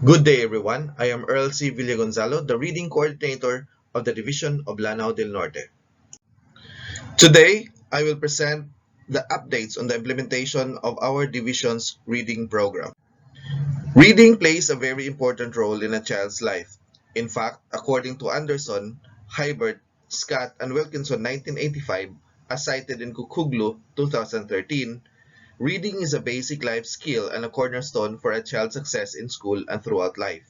Good day, everyone. I am Earl C. Villagonzalo, the Reading Coordinator of the Division of Lanao del Norte. Today, I will present the updates on the implementation of our division's reading program. Reading plays a very important role in a child's life. In fact, according to Anderson, Hybert, Scott, and Wilkinson 1985, as cited in Kukuglu 2013, reading is a basic life skill and a cornerstone for a child's success in school and throughout life.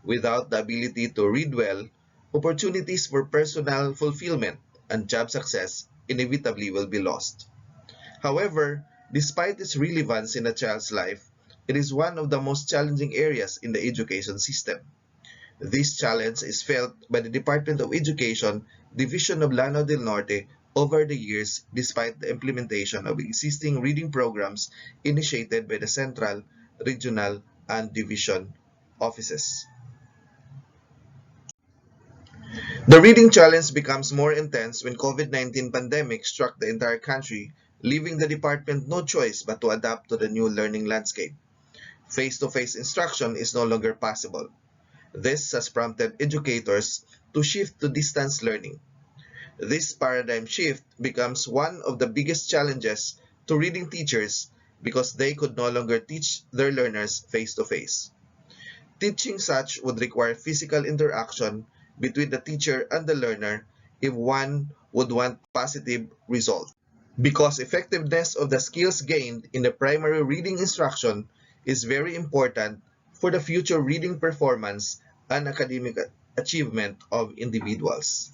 Without the ability to read well, opportunities for personal fulfillment and job success inevitably will be lost. However, despite its relevance in a child's life, it is one of the most challenging areas in the education system. This challenge is felt by the Department of Education, Division of Lanao del Norte, over the years despite the implementation of existing reading programs initiated by the central, regional, and division offices. The reading challenge becomes more intense when COVID-19 pandemic struck the entire country, leaving the department no choice but to adapt to the new learning landscape. Face-to-face instruction is no longer possible. This has prompted educators to shift to distance learning. This paradigm shift becomes one of the biggest challenges to reading teachers because they could no longer teach their learners face-to-face. Teaching such would require physical interaction between the teacher and the learner if one would want positive results. Because effectiveness of the skills gained in the primary reading instruction is very important for the future reading performance and academic achievement of individuals.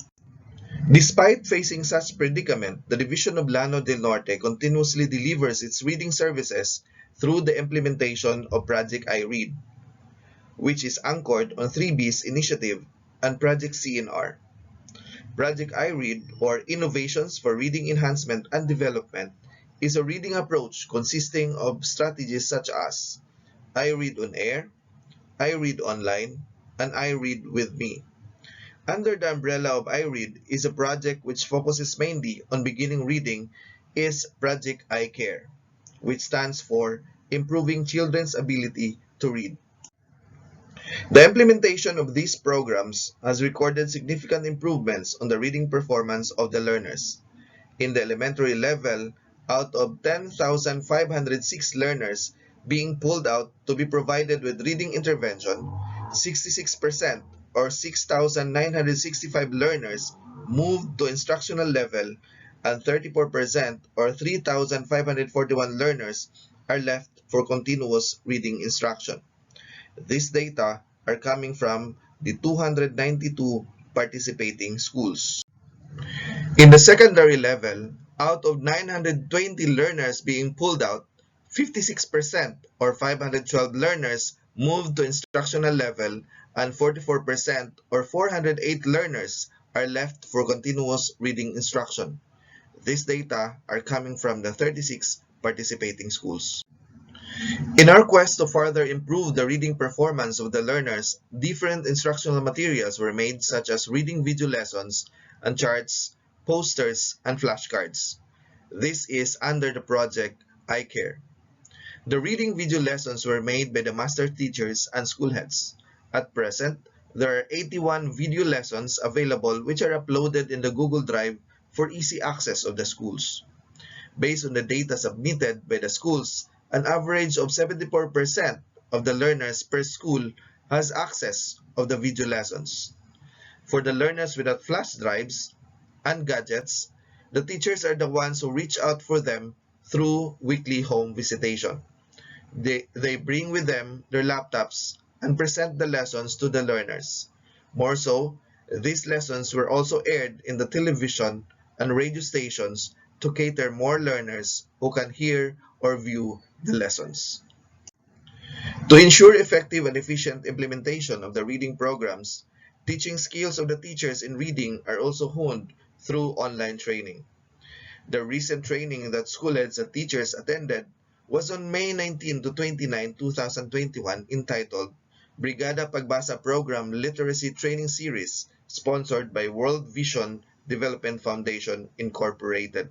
Despite facing such predicament, the Division of Lanao del Norte continuously delivers its reading services through the implementation of Project iRead, which is anchored on 3B's initiative and Project CNR. Project iRead, or Innovations for Reading Enhancement and Development, is a reading approach consisting of strategies such as iRead on Air, iRead Online, and iRead with Me. Under the umbrella of iRead is a project which focuses mainly on beginning reading is Project iCare, which stands for Improving Children's Ability to Read. The implementation of these programs has recorded significant improvements on the reading performance of the learners. In the elementary level, out of 10,506 learners being pulled out to be provided with reading intervention, 66% or 6,965 learners moved to instructional level and 34% or 3,541 learners are left for continuous reading instruction. These data are coming from the 292 participating schools. In the secondary level, out of 920 learners being pulled out, 56% or 512 learners moved to instructional level and 44% or 408 learners are left for continuous reading instruction. These data are coming from the 36 participating schools. In our quest to further improve the reading performance of the learners, different instructional materials were made such as reading video lessons and charts, posters, and flashcards. This is under the project iCare. The reading video lessons were made by the master teachers and school heads. At present, there are 81 video lessons available which are uploaded in the Google Drive for easy access of the schools. Based on the data submitted by the schools, an average of 74% of the learners per school has access of the video lessons. For the learners without flash drives and gadgets, the teachers are the ones who reach out for them through weekly home visitation. They bring with them their laptops and present the lessons to the learners. More so, these lessons were also aired in the television and radio stations to cater more learners who can hear or view the lessons. To ensure effective and efficient implementation of the reading programs, teaching skills of the teachers in reading are also honed through online training. The recent training that school heads and teachers attended was on May 19 to 29, 2021 entitled Brigada Pagbasa Program Literacy Training Series sponsored by World Vision Development Foundation Incorporated.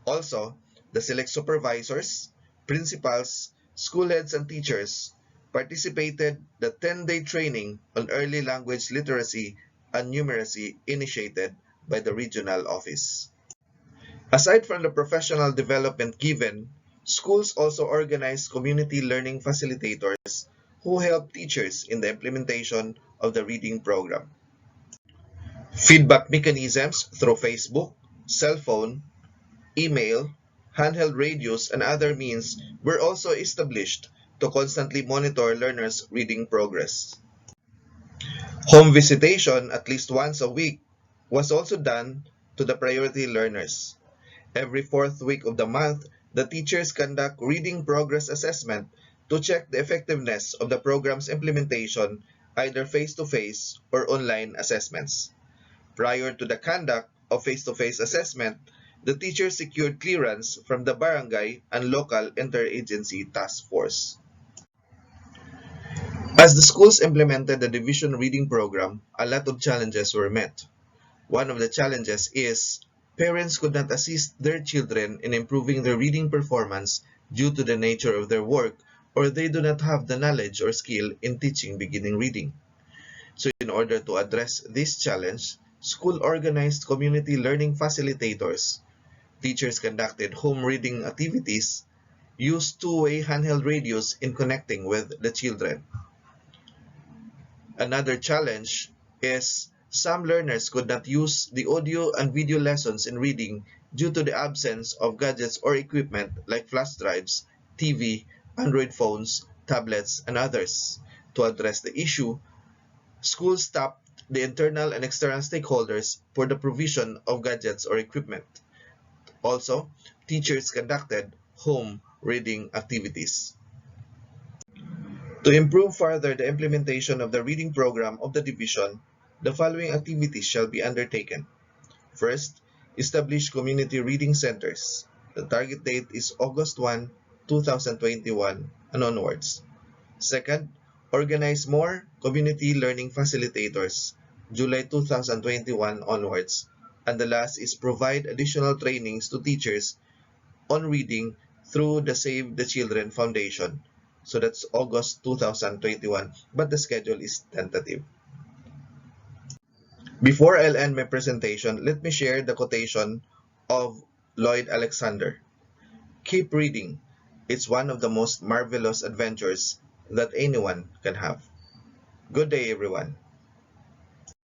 Also, the select supervisors, principals, school heads, and teachers participated the 10-day training on early language literacy and numeracy initiated by the regional office. Aside from the professional development given, schools also organize community learning facilitators who help teachers in the implementation of the reading program. Feedback mechanisms through Facebook, cell phone, email, handheld radios, and other means were also established to constantly monitor learners' reading progress. Home visitation at least once a week was also done to the priority learners. Every fourth week of the month, the teachers conduct reading progress assessment to check the effectiveness of the program's implementation, either face-to-face or online assessments. Prior to the conduct of face-to-face assessment, the teachers secured clearance from the barangay and local interagency task force. As the schools implemented the division reading program, a lot of challenges were met. One of the challenges is parents could not assist their children in improving their reading performance due to the nature of their work, or they do not have the knowledge or skill in teaching beginning reading. So in order to address this challenge, school organized community learning facilitators. Teachers conducted home reading activities, used two-way handheld radios in connecting with the children. Another challenge is some learners could not use the audio and video lessons in reading due to the absence of gadgets or equipment like flash drives, TV, Android phones, tablets, and others. To address the issue, schools tapped the internal and external stakeholders for the provision of gadgets or equipment. Also, teachers conducted home reading activities. To improve further the implementation of the reading program of the division, the following activities shall be undertaken. First, establish community reading centers. The target date is August 1, 2021 and onwards. Second, organize more community learning facilitators, July 2021 onwards. And the last is provide additional trainings to teachers on reading through the Save the Children Foundation. So that's August 2021, but the schedule is tentative. Before I'll end my presentation, let me share the quotation of Lloyd Alexander. Keep reading. It's one of the most marvelous adventures that anyone can have. Good day, everyone.